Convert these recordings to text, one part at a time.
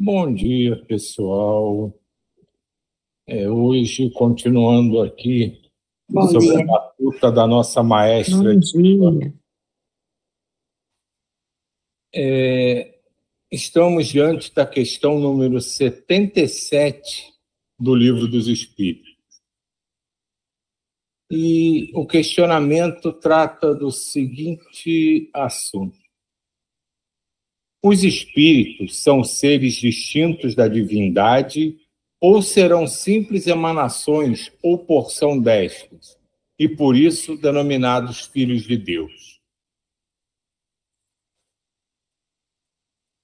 Bom dia, pessoal. Hoje, continuando aqui sobre a batuta da nossa maestra. Bom dia. Estamos diante da questão número 77 do Livro dos Espíritos. E o questionamento trata do seguinte assunto: os espíritos são seres distintos da divindade ou serão simples emanações ou porção destas, e por isso denominados filhos de Deus?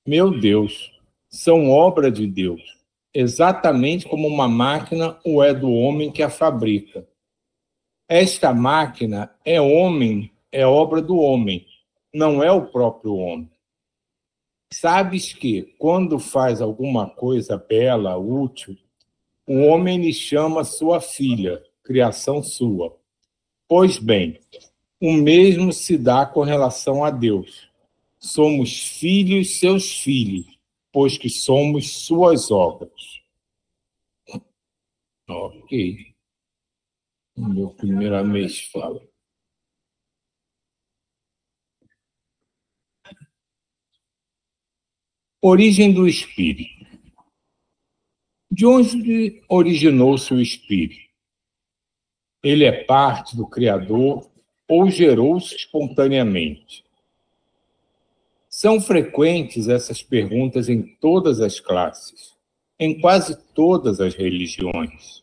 Meu Deus, são obra de Deus, exatamente como uma máquina o é do homem que a fabrica. Esta máquina é homem, é obra do homem, não é o próprio homem. Sabes que, quando faz alguma coisa bela, útil, o homem lhe chama sua filha, criação sua. Pois bem, o mesmo se dá com relação a Deus. Somos filhos, seus filhos, pois que somos suas obras. Ok. O meu primeiro mês fala. Origem do espírito. De onde originou-se o espírito? Ele é parte do Criador ou gerou-se espontaneamente? São frequentes essas perguntas em todas as classes, em quase todas as religiões.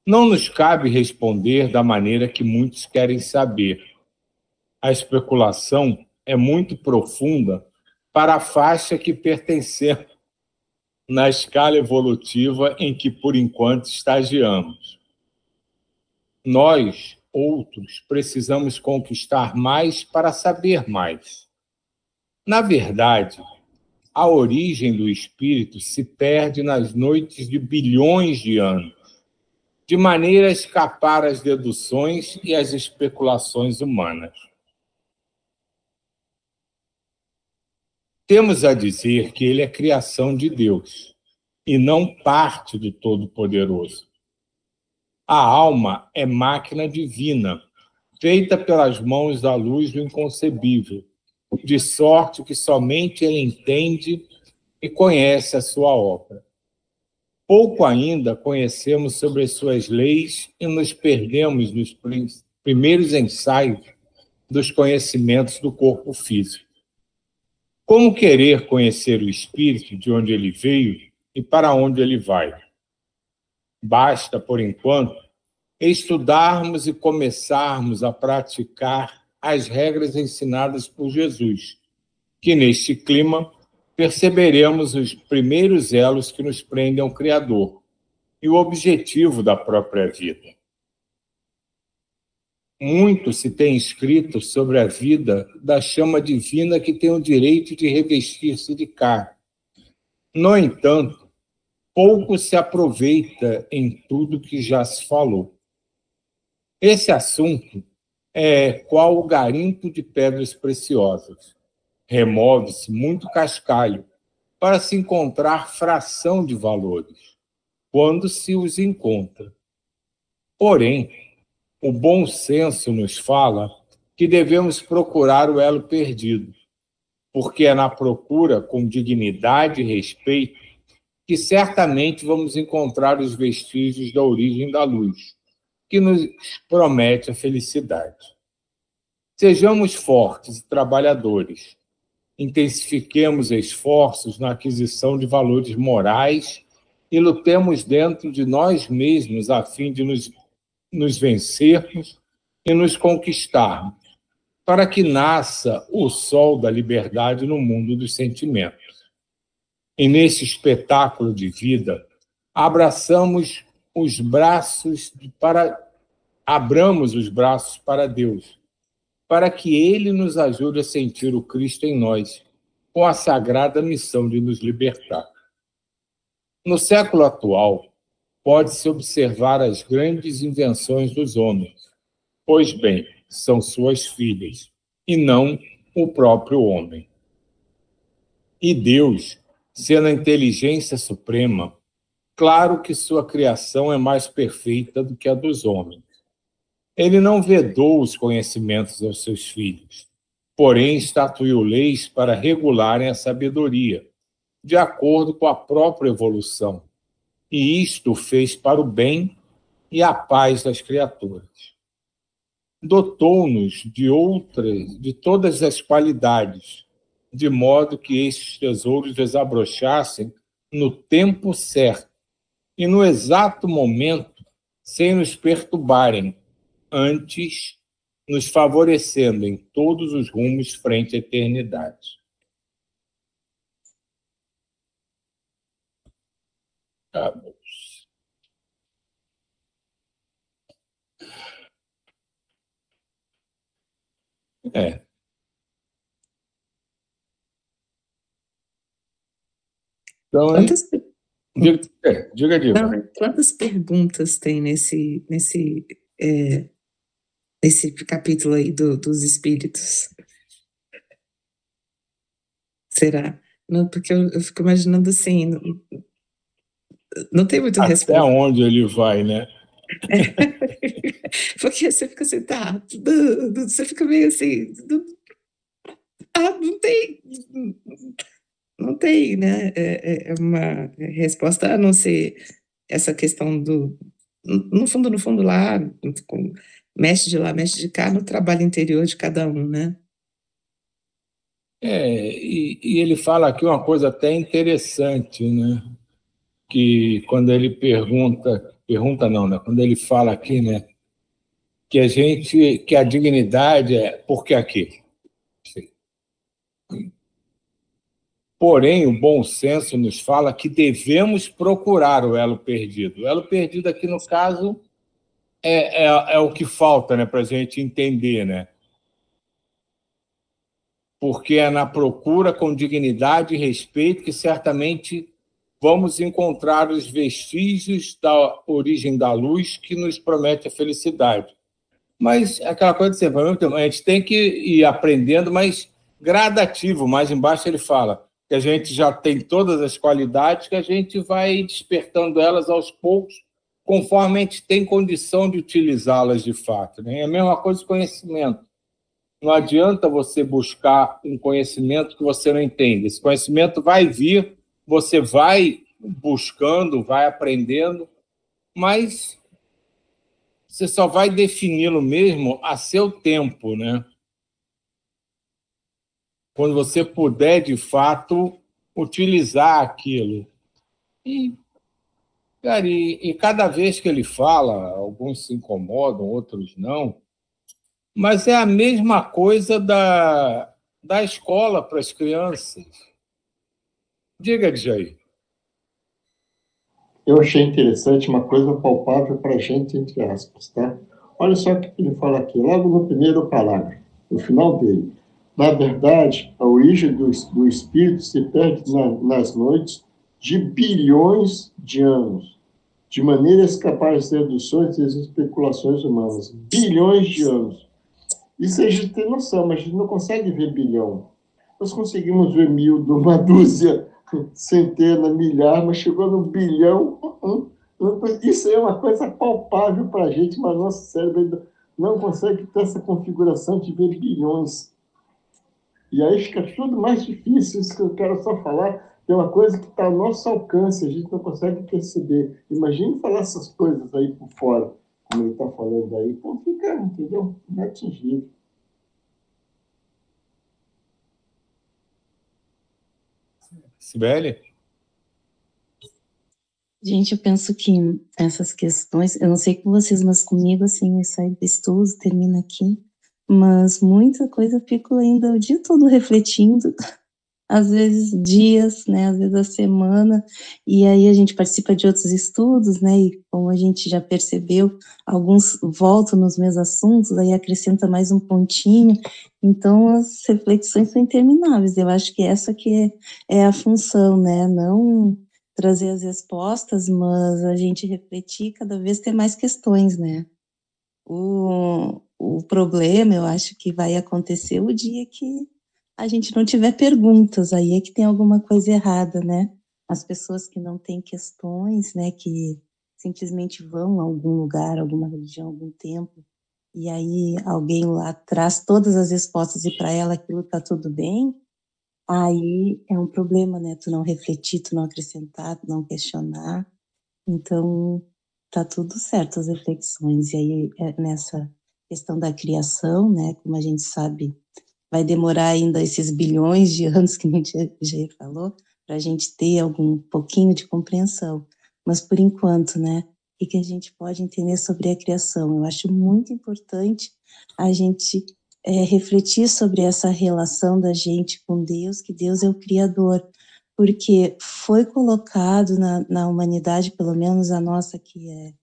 Não nos cabe responder da maneira que muitos querem saber. A especulação é muito profunda para a faixa que pertencemos na escala evolutiva em que, por enquanto, estagiamos. Nós, outros, precisamos conquistar mais para saber mais. Na verdade, a origem do espírito se perde nas noites de bilhões de anos, de maneira a escapar às deduções e às especulações humanas. Temos a dizer que ele é criação de Deus e não parte do Todo-Poderoso. A alma é máquina divina, feita pelas mãos da luz do inconcebível, de sorte que somente ele entende e conhece a sua obra. Pouco ainda conhecemos sobre as suas leis e nos perdemos nos primeiros ensaios dos conhecimentos do corpo físico. Como querer conhecer o espírito, de onde ele veio e para onde ele vai? Basta, por enquanto, estudarmos e começarmos a praticar as regras ensinadas por Jesus, que neste clima perceberemos os primeiros elos que nos prendem ao Criador e o objetivo da própria vida. Muito se tem escrito sobre a vida da chama divina que tem o direito de revestir-se de carne. No entanto, pouco se aproveita em tudo que já se falou. Esse assunto é qual o garimpo de pedras preciosas. Remove-se muito cascalho para se encontrar fração de valores, quando se os encontra. Porém, o bom senso nos fala que devemos procurar o elo perdido, porque é na procura com dignidade e respeito que certamente vamos encontrar os vestígios da origem da luz, que nos promete a felicidade. Sejamos fortes e trabalhadores. Intensifiquemos esforços na aquisição de valores morais e lutemos dentro de nós mesmos a fim de nos vencermos e nos conquistarmos, para que nasça o sol da liberdade no mundo dos sentimentos. E nesse espetáculo de vida, abramos os braços para Deus, para que Ele nos ajude a sentir o Cristo em nós, com a sagrada missão de nos libertar. No século atual, pode-se observar as grandes invenções dos homens. Pois bem, são suas filhas, e não o próprio homem. E Deus Sendo a inteligência suprema, claro que sua criação é mais perfeita do que a dos homens. Ele não vedou os conhecimentos aos seus filhos, porém estatuiu leis para regularem a sabedoria, de acordo com a própria evolução, e isto fez para o bem e a paz das criaturas. Dotou-nos de todas as qualidades, de modo que estes tesouros desabrochassem no tempo certo e no exato momento, sem nos perturbarem, antes nos favorecendo em todos os rumos frente à eternidade. Vamos. Então, Quantas, diga. Quantas perguntas tem nesse capítulo aí dos espíritos? Será? Não, porque eu fico imaginando assim, não tem muita resposta. Até onde ele vai, né? Porque você fica assim, tá, você fica meio assim, não tem, né? É uma resposta a não ser essa questão do, no fundo lá, mexe de lá, mexe de cá, no trabalho interior de cada um, né? E ele fala aqui uma coisa até interessante, né? Que quando ele pergunta não, né? Quando ele fala aqui, né? Que a dignidade é porque aqui. Porém, o bom senso nos fala que devemos procurar o elo perdido. O elo perdido aqui, no caso, é o que falta, né, para a gente entender, né? Porque é na procura com dignidade e respeito que certamente vamos encontrar os vestígios da origem da luz que nos promete a felicidade. Mas aquela coisa de sempre, a gente tem que ir aprendendo, mas gradativo. Mais embaixo ele fala que a gente já tem todas as qualidades, que a gente vai despertando elas aos poucos, conforme a gente tem condição de utilizá-las de fato, né? É a mesma coisa com conhecimento. Não adianta você buscar um conhecimento que você não entende. Esse conhecimento vai vir, você vai buscando, vai aprendendo, mas você só vai defini-lo mesmo a seu tempo, né? Quando você puder, de fato, utilizar aquilo. Cara, e cada vez que ele fala, alguns se incomodam, outros não, mas é a mesma coisa da escola para as crianças. Diga, Jair. Eu achei interessante uma coisa palpável para a gente, entre aspas, tá? Olha só o que ele fala aqui, logo no primeiro parágrafo, no final dele. Na verdade, a origem do espírito se perde nas noites de bilhões de anos, de maneira a escapar às deduções e às especulações humanas. Bilhões de anos. Isso a gente tem noção, mas a gente não consegue ver bilhão. Nós conseguimos ver 1000, de uma dúzia, centena, milhar, mas chegou no bilhão. Isso é uma coisa palpável para a gente, mas nosso cérebro ainda não consegue ter essa configuração de ver bilhões. E aí fica tudo mais difícil. Isso que eu quero só falar, é uma coisa que está ao nosso alcance, a gente não consegue perceber. Imagine falar essas coisas aí por fora, como ele está falando aí. Pô, fica, entendeu? Inatingível. Sibeli? Gente, eu penso que essas questões, eu não sei com vocês, mas comigo, assim, eu saio do estudo, termina aqui, mas muita coisa eu fico ainda o dia todo refletindo, às vezes dias, né, às vezes a semana, e aí a gente participa de outros estudos, né, e como a gente já percebeu, alguns voltam nos mesmos assuntos, aí acrescenta mais um pontinho, então as reflexões são intermináveis. Eu acho que essa que é a função, né, não trazer as respostas, mas a gente refletir, cada vez ter mais questões, né. O problema, eu acho que vai acontecer o dia que a gente não tiver perguntas, aí é que tem alguma coisa errada, né? As pessoas que não têm questões, né, que simplesmente vão a algum lugar, alguma religião, algum templo, e aí alguém lá traz todas as respostas e para ela aquilo tá tudo bem, aí é um problema, né? Tu não refletir, tu não acrescentar, tu não questionar. Então, tá tudo certo as reflexões. E aí, nessa questão da criação, né, como a gente sabe, vai demorar ainda esses bilhões de anos que a gente já falou, para a gente ter algum pouquinho de compreensão. Mas, por enquanto, né, o que a gente pode entender sobre a criação? Eu acho muito importante a gente refletir sobre essa relação da gente com Deus, que Deus é o Criador, porque foi colocado na humanidade, pelo menos a nossa que é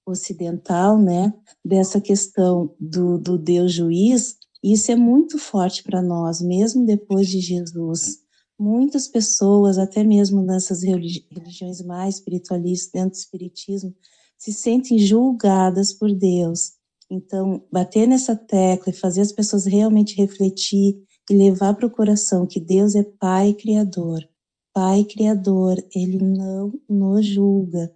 ocidental, né, dessa questão do Deus juiz, e isso é muito forte para nós, mesmo depois de Jesus. Muitas pessoas, até mesmo nessas religiões mais espiritualistas, dentro do espiritismo, se sentem julgadas por Deus. Então, bater nessa tecla e fazer as pessoas realmente refletir e levar para o coração que Deus é Pai Criador. Pai Criador, Ele não nos julga.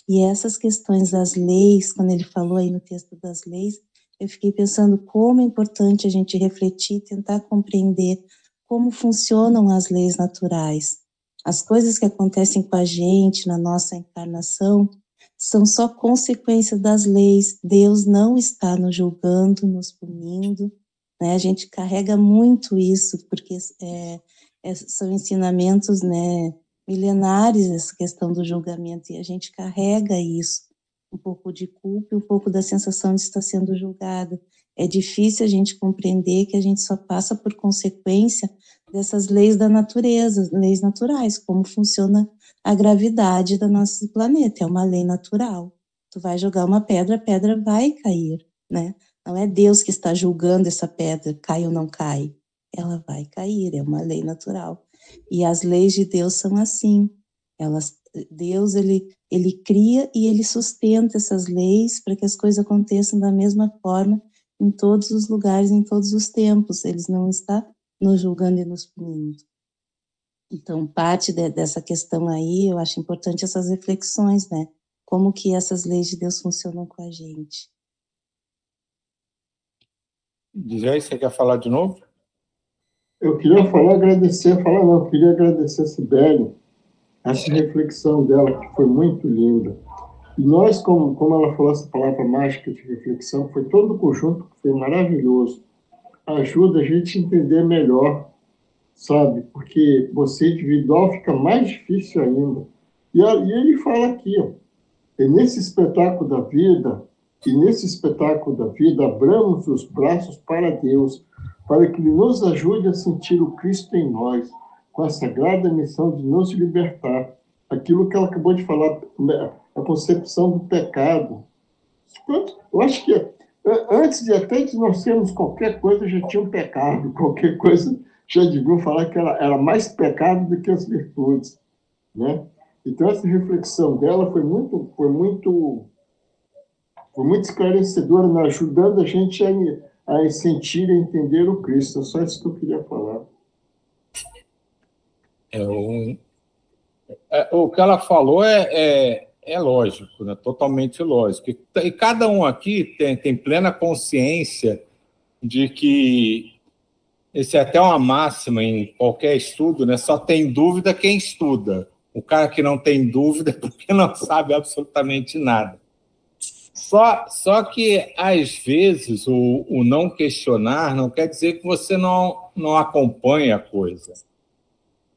E essas questões das leis, quando ele falou aí no texto das leis, eu fiquei pensando como é importante a gente refletir, tentar compreender como funcionam as leis naturais. As coisas que acontecem com a gente na nossa encarnação são só consequência das leis. Deus não está nos julgando, nos punindo, né? A gente carrega muito isso, porque são ensinamentos, né, milenares, essa questão do julgamento, e a gente carrega isso, um pouco de culpa e um pouco da sensação de estar sendo julgada. É difícil a gente compreender que a gente só passa por consequência dessas leis da natureza, leis naturais, como funciona a gravidade do nosso planeta, é uma lei natural. Tu vai jogar uma pedra, a pedra vai cair, né? Não é Deus que está julgando essa pedra, cai ou não cai. Ela vai cair, é uma lei natural. E as leis de Deus são assim. Deus, ele cria e ele sustenta essas leis para que as coisas aconteçam da mesma forma em todos os lugares, em todos os tempos. Ele não está nos julgando e nos punindo. Então, parte dessa questão aí, eu acho importante essas reflexões, né? Como que essas leis de Deus funcionam com a gente. Djay, você quer falar de novo? Eu queria queria agradecer a Sibeli, essa reflexão dela, que foi muito linda. E nós, como ela falou essa palavra mágica de reflexão, foi todo o conjunto que foi maravilhoso. Ajuda a gente a entender melhor, sabe? Porque você individual fica mais difícil ainda. E ele fala aqui, ó, nesse espetáculo da vida, abramos os braços para Deus, para que Ele nos ajude a sentir o Cristo em nós, com a sagrada missão de nos libertar. Aquilo que ela acabou de falar, a concepção do pecado. Eu acho que antes de nós sermos qualquer coisa, já tinha um pecado, qualquer coisa já deviam falar que era mais pecado do que as virtudes, né? Então, essa reflexão dela foi muito esclarecedora, né? Ajudando a gente a sentir e entender o Cristo. É só isso que eu queria falar. O que ela falou é lógico, né? Totalmente lógico. E cada um aqui tem plena consciência de que esse é até uma máxima em qualquer estudo, né? Só tem dúvida quem estuda. O cara que não tem dúvida é porque não sabe absolutamente nada. Só que, às vezes, o não questionar não quer dizer que você não acompanha a coisa.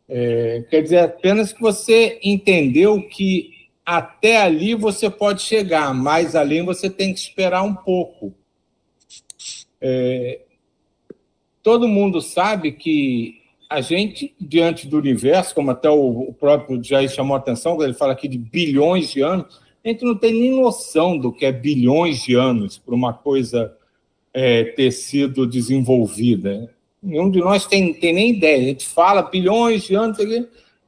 Quer dizer apenas que você entendeu que até ali você pode chegar, mais além você tem que esperar um pouco. Todo mundo sabe que a gente, diante do universo, como até o próprio Jair chamou a atenção, quando ele fala aqui de bilhões de anos, a gente não tem nem noção do que é bilhões de anos para uma coisa ter sido desenvolvida. Nenhum de nós tem nem ideia. A gente fala bilhões de anos,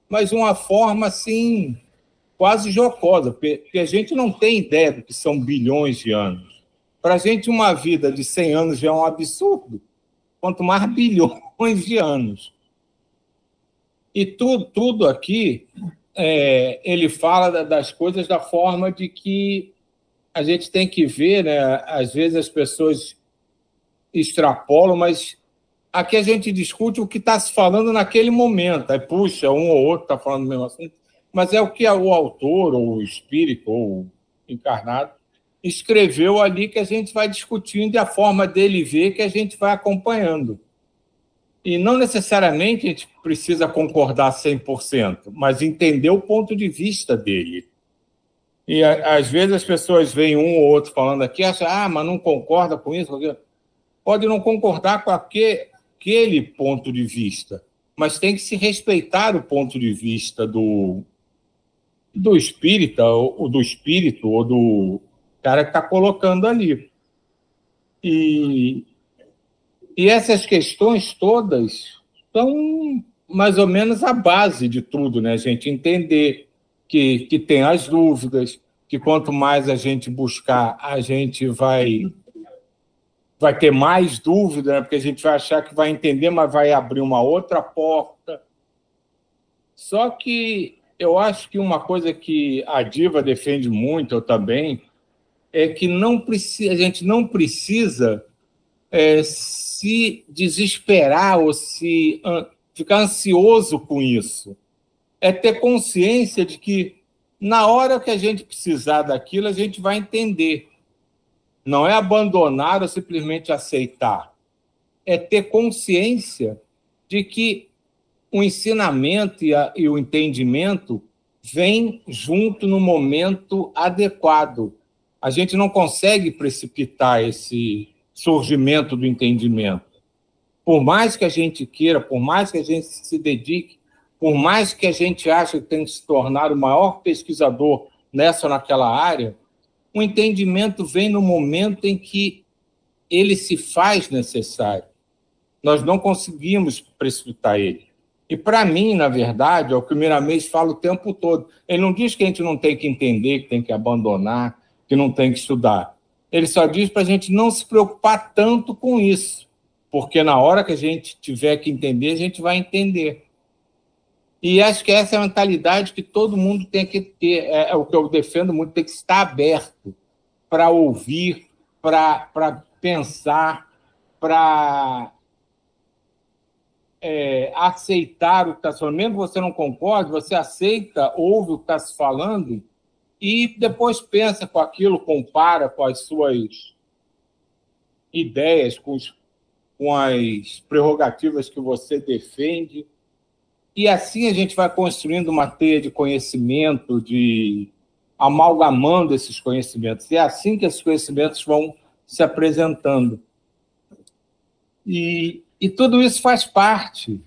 mas de uma forma assim, quase jocosa, porque a gente não tem ideia do que são bilhões de anos. Para a gente, uma vida de 100 anos já é um absurdo. Quanto mais bilhões de anos. E tudo aqui, ele fala das coisas da forma de que a gente tem que ver, né? Às vezes as pessoas extrapolam, mas aqui a gente discute o que está se falando naquele momento. Aí, puxa, um ou outro está falando o mesmo assunto, mas é o que o autor, ou o espírito, ou o encarnado, escreveu ali, que a gente vai discutindo, e a forma dele ver que a gente vai acompanhando. E não necessariamente a gente precisa concordar 100%, mas entender o ponto de vista dele. E às vezes as pessoas veem um ou outro falando aqui, acham, mas não concorda com isso, pode não concordar com aquele ponto de vista, mas tem que se respeitar o ponto de vista do espírita, ou do espírito, ou do cara que está colocando ali. E essas questões todas são mais ou menos a base de tudo, né? A gente entender que tem as dúvidas, que quanto mais a gente buscar, a gente vai ter mais dúvida, né? Porque a gente vai achar que vai entender, mas vai abrir uma outra porta. Só que eu acho que uma coisa que a Diva defende muito, eu também, é que a gente não precisa se desesperar ou ficar ansioso com isso. É ter consciência de que, na hora que a gente precisar daquilo, a gente vai entender. Não é abandonar ou simplesmente aceitar. É ter consciência de que o ensinamento e o entendimento vêm junto no momento adequado. A gente não consegue precipitar esse surgimento do entendimento. Por mais que a gente queira, por mais que a gente se dedique, por mais que a gente ache que tem que se tornar o maior pesquisador nessa ou naquela área, o entendimento vem no momento em que ele se faz necessário. Nós não conseguimos precipitar ele. E, para mim, na verdade, é o que o Miramês fala o tempo todo. Ele não diz que a gente não tem que entender, que tem que abandonar, que não tem que estudar. Ele só diz para a gente não se preocupar tanto com isso, porque na hora que a gente tiver que entender, a gente vai entender. E acho que essa é a mentalidade que todo mundo tem que ter, é o que eu defendo muito, tem que estar aberto para ouvir, para pensar, para aceitar o que está se falando. Mesmo que você não concorde, você aceita, ouve o que está se falando e depois pensa com aquilo, compara com as suas ideias, com as prerrogativas que você defende. E assim a gente vai construindo uma teia de conhecimento, amalgamando esses conhecimentos. E é assim que esses conhecimentos vão se apresentando. E tudo isso faz parte.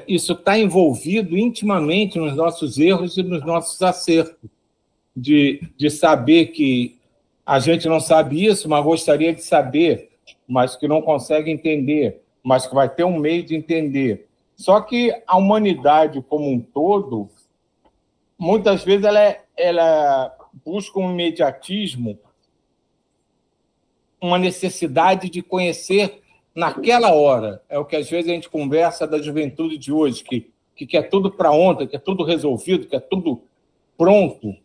Isso está envolvido intimamente nos nossos erros e nos nossos acertos. De saber que a gente não sabe isso, mas gostaria de saber, mas que não consegue entender, mas que vai ter um meio de entender. Só que a humanidade como um todo, muitas vezes ela busca um imediatismo, uma necessidade de conhecer naquela hora. É o que às vezes a gente conversa da juventude de hoje, que quer tudo para ontem, quer tudo resolvido, quer tudo pronto.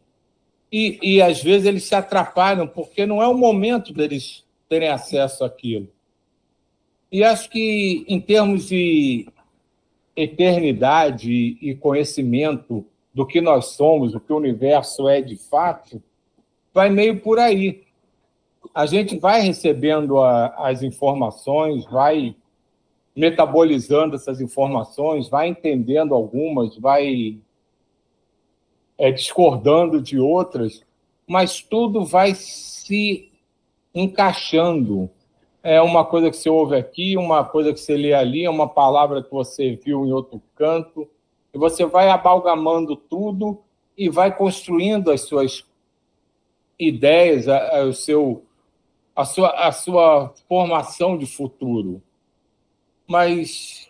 E às vezes eles se atrapalham, porque não é o momento deles terem acesso àquilo. E acho que, em termos de eternidade e conhecimento do que nós somos, do que o universo é de fato, vai meio por aí. A gente vai recebendo as informações, vai metabolizando essas informações, vai entendendo algumas, vai discordando de outras, mas tudo vai se encaixando. É uma coisa que você ouve aqui, uma coisa que você lê ali, é uma palavra que você viu em outro canto, e você vai amalgamando tudo e vai construindo as suas ideias, a sua formação de futuro. Mas,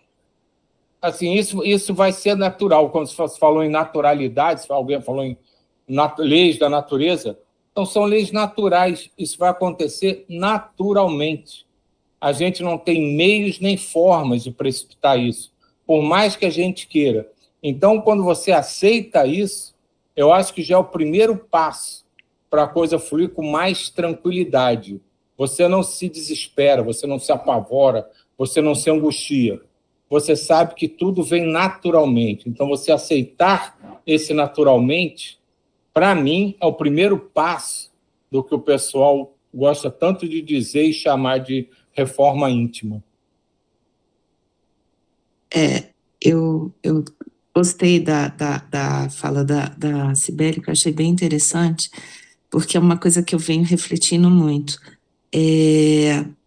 assim, isso vai ser natural. Quando você falou em naturalidade, alguém falou em leis da natureza, então são leis naturais. Isso vai acontecer naturalmente. a gente não tem meios nem formas de precipitar isso, por mais que a gente queira. Então, quando você aceita isso, eu acho que já é o primeiro passo para a coisa fluir com mais tranquilidade. Você não se desespera, você não se apavora, você não se angustia. Você sabe que tudo vem naturalmente. Então, você aceitar esse naturalmente, para mim, é o primeiro passo do que o pessoal gosta tanto de dizer e chamar de reforma íntima. Eu gostei da fala da Cibele, que eu achei bem interessante, porque é uma coisa que eu venho refletindo muito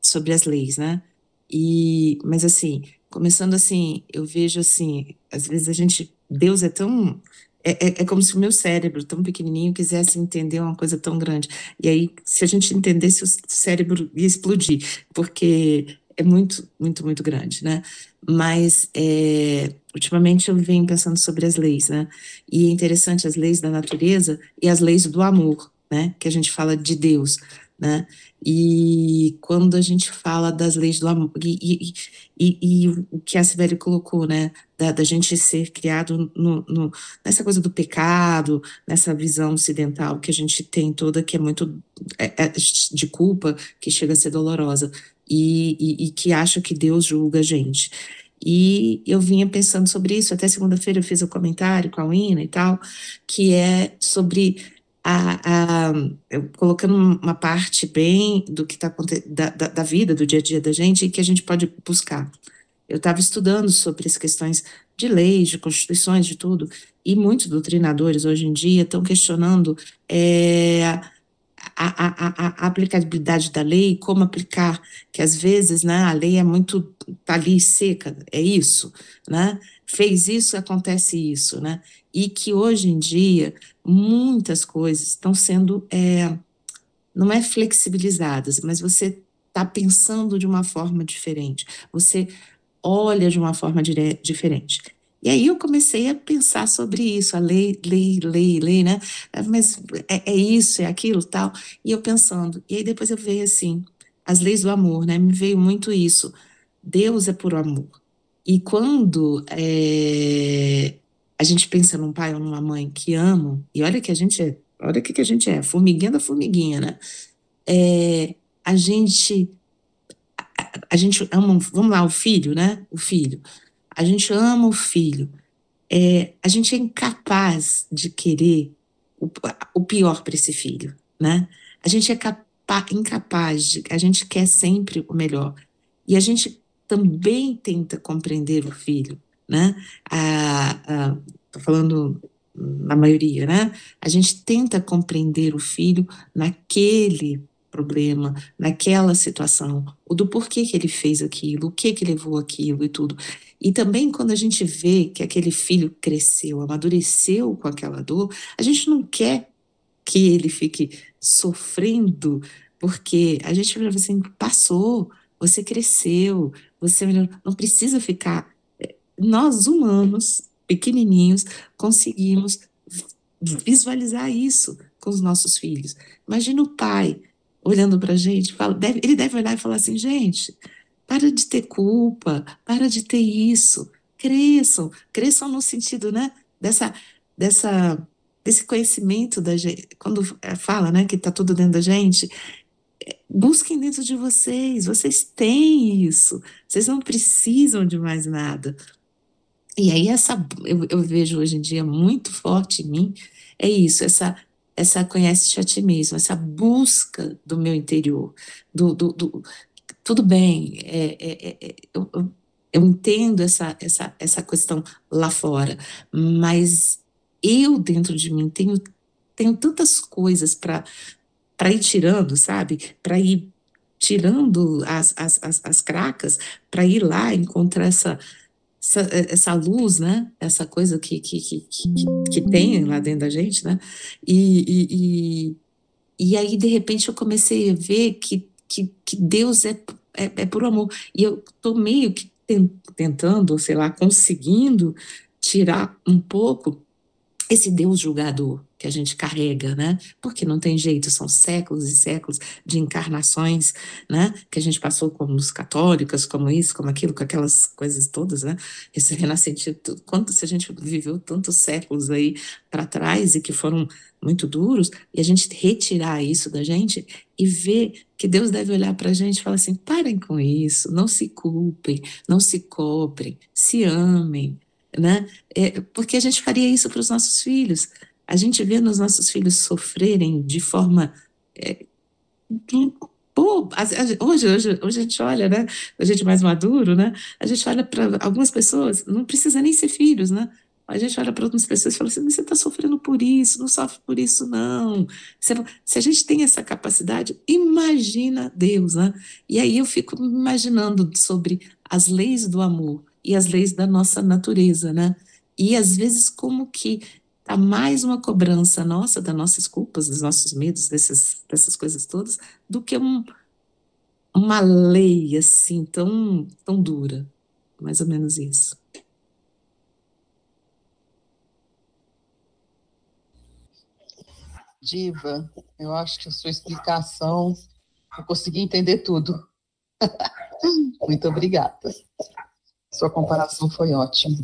sobre as leis, né? Mas assim, começando assim, eu vejo assim, às vezes Deus é tão... É como se o meu cérebro, tão pequenininho, quisesse entender uma coisa tão grande. E aí, se a gente entendesse, o cérebro ia explodir, porque é muito, muito, muito grande, né? Mas, ultimamente, eu venho pensando sobre as leis, né? E é interessante as leis da natureza e as leis do amor, né? Que a gente fala de Deus, né? E quando a gente fala das leis do amor, e o que a Sibeli colocou, né? Da gente ser criado nessa coisa do pecado, nessa visão ocidental que a gente tem toda, que é muito de culpa, que chega a ser dolorosa, e que acha que Deus julga a gente. E eu vinha pensando sobre isso, até segunda-feira eu fiz um comentário com a Wina e tal, que é sobre eu colocando uma parte bem do que está acontecendo, da vida, do dia a dia da gente, e que a gente pode buscar. Eu estava estudando sobre as questões de leis, de constituições, de tudo, e muitos doutrinadores hoje em dia estão questionando a aplicabilidade da lei, como aplicar, que às vezes, né, a lei é muito, tá ali seca, é isso, né? Fez isso, acontece isso, né? E que hoje em dia muitas coisas estão sendo, não é flexibilizadas, mas você está pensando de uma forma diferente, você olha de uma forma diferente. E aí eu comecei a pensar sobre isso, a lei, né? Mas é isso, é aquilo, tal. E eu pensando, e aí depois eu vejo assim, as leis do amor, né? Me veio muito isso. Deus é puro amor. E quando a gente pensa num pai ou numa mãe que amam, e olha que a gente olha o que a gente é, formiguinha da formiguinha, né? A gente ama, vamos lá, o filho, né? O filho. A gente ama o filho. A gente é incapaz de querer o pior para esse filho, né? A gente é incapaz a gente quer sempre o melhor. E a gente também tenta compreender o filho, né? Tô falando na maioria, né? A gente tenta compreender o filho naquele problema, naquela situação, o do porquê que ele fez aquilo, o que levou aquilo e tudo. E também quando a gente vê que aquele filho cresceu, amadureceu com aquela dor, a gente não quer que ele fique sofrendo, porque a gente fala assim, passou, você cresceu, você não precisa ficar. Nós, humanos, pequenininhos, conseguimos visualizar isso com os nossos filhos. Imagina o pai olhando para a gente, ele deve olhar e falar assim, gente, para de ter culpa, para de ter isso, cresçam no sentido, né, desse conhecimento da gente, quando fala, né, que está tudo dentro da gente, busquem dentro de vocês têm isso, vocês não precisam de mais nada. E aí eu vejo hoje em dia muito forte em mim, é isso, essa conhece-te a ti mesmo, essa busca do meu interior, tudo bem, eu entendo essa questão lá fora, mas eu dentro de mim tenho tantas coisas para ir tirando, sabe? Para ir tirando as cracas, para ir lá encontrar essa luz, né? Essa coisa que tem lá dentro da gente, né? E aí, de repente, eu comecei a ver que Deus é por amor. E eu estou meio que tentando, sei lá, conseguindo tirar um pouco esse Deus julgador que a gente carrega, né? Porque não tem jeito, são séculos e séculos de encarnações, né? Que a gente passou como os católicos, como isso, como aquilo, com aquelas coisas todas, né? Esse renascimento, quanto se a gente viveu tantos séculos aí para trás e que foram muito duros, e a gente retirar isso da gente e ver que Deus deve olhar para a gente e falar assim: parem com isso, não se culpem, não se cobrem, se amem, né? Porque a gente faria isso para os nossos filhos. A gente vê nos nossos filhos sofrerem de forma boba. Hoje a gente olha, né? A gente mais maduro, né? A gente olha para algumas pessoas, não precisa nem ser filhos, né? A gente olha para algumas pessoas e fala assim: você está sofrendo por isso, não sofre por isso, não. Se a gente tem essa capacidade, imagina Deus, né? E aí eu fico imaginando sobre as leis do amor e as leis da nossa natureza, né? E às vezes como que tá mais uma cobrança nossa, das nossas culpas, dos nossos medos, dessas coisas todas, do que uma lei assim tão dura. Mais ou menos isso. Diva, eu acho que a sua explicação, eu consegui entender tudo. Muito obrigada. Sua comparação foi ótima.